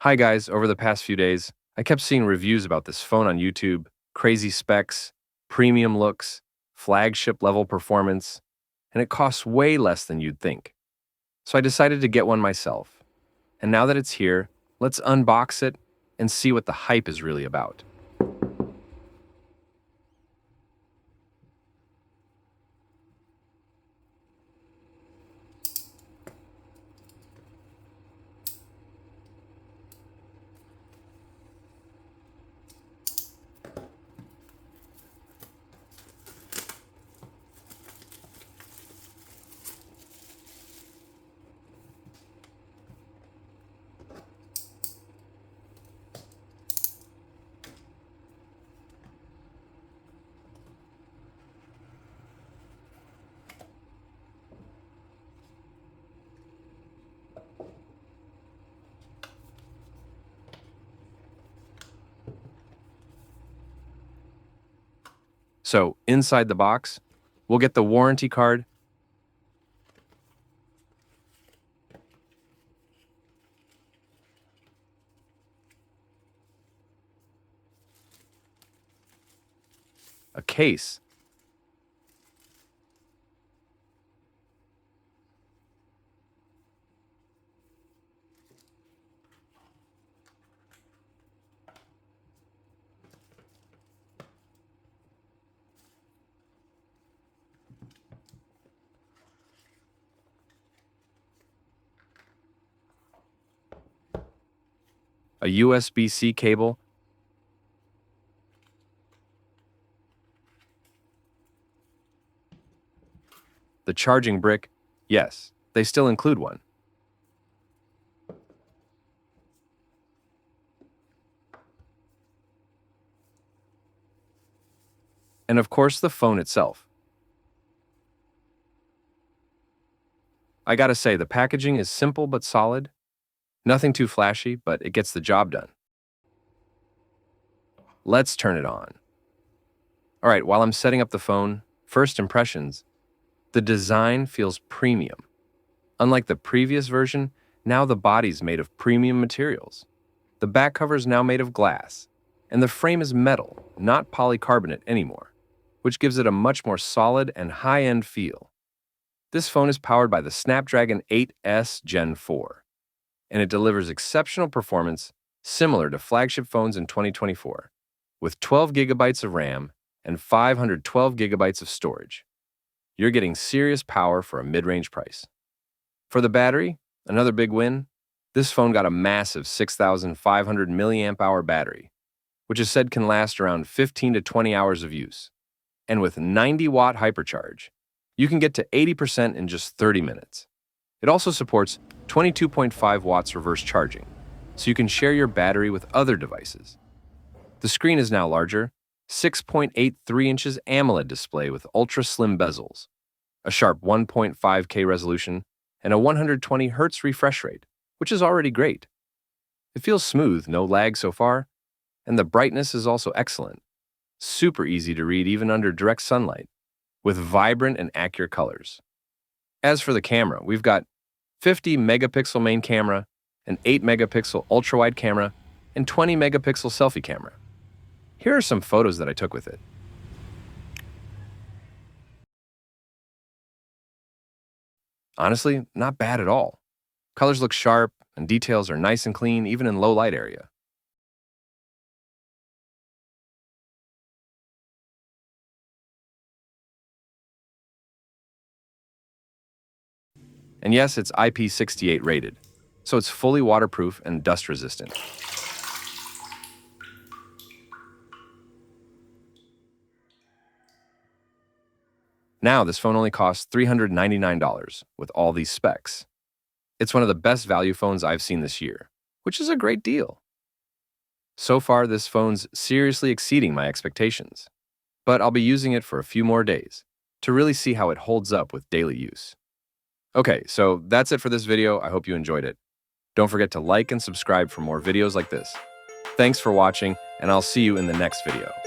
Hi guys, over the past few days, I kept seeing reviews about this phone on YouTube, crazy specs, premium looks, flagship level performance, and it costs way less than you'd think. So I decided to get one myself. And now that it's here, let's unbox it and see what the hype is really about. So, inside the box, we'll get the warranty card, a case, a USB-C cable, the charging brick. Yes, they still include one. And of course, the phone itself. I gotta say, the packaging is simple but solid. Nothing too flashy, but it gets the job done. Let's turn it on. All right, while I'm setting up the phone, first impressions. The design feels premium. Unlike the previous version, now the body's made of premium materials. The back cover is now made of glass, and the frame is metal, not polycarbonate anymore, which gives it a much more solid and high-end feel. This phone is powered by the Snapdragon 8S Gen 4, and it delivers exceptional performance similar to flagship phones in 2024, with 12 gigabytes of RAM and 512 gigabytes of storage. You're getting serious power for a mid-range price. For the battery, another big win, this phone got a massive 6,500 milliamp hour battery, which is said can last around 15 to 20 hours of use. And with 90-watt hypercharge, you can get to 80% in just 30 minutes. It also supports 22.5 watts reverse charging, so you can share your battery with other devices. The screen is now larger, 6.83 inches AMOLED display with ultra-slim bezels, a sharp 1.5K resolution, and a 120 Hz refresh rate, which is already great. It feels smooth, no lag so far, and the brightness is also excellent. Super easy to read even under direct sunlight, with vibrant and accurate colors. As for the camera, we've got 50 megapixel main camera, an 8 megapixel ultra-wide camera, and 20 megapixel selfie camera. Here are some photos that I took with it. Honestly, not bad at all. Colors look sharp, and details are nice and clean even in low light area. And yes, it's IP68 rated, so it's fully waterproof and dust resistant. Now, this phone only costs $399 with all these specs. It's one of the best value phones I've seen this year, which is a great deal. So far, this phone's seriously exceeding my expectations, but I'll be using it for a few more days to really see how it holds up with daily use. Okay, so that's it for this video. I hope you enjoyed it. Don't forget to like and subscribe for more videos like this. Thanks for watching, and I'll see you in the next video.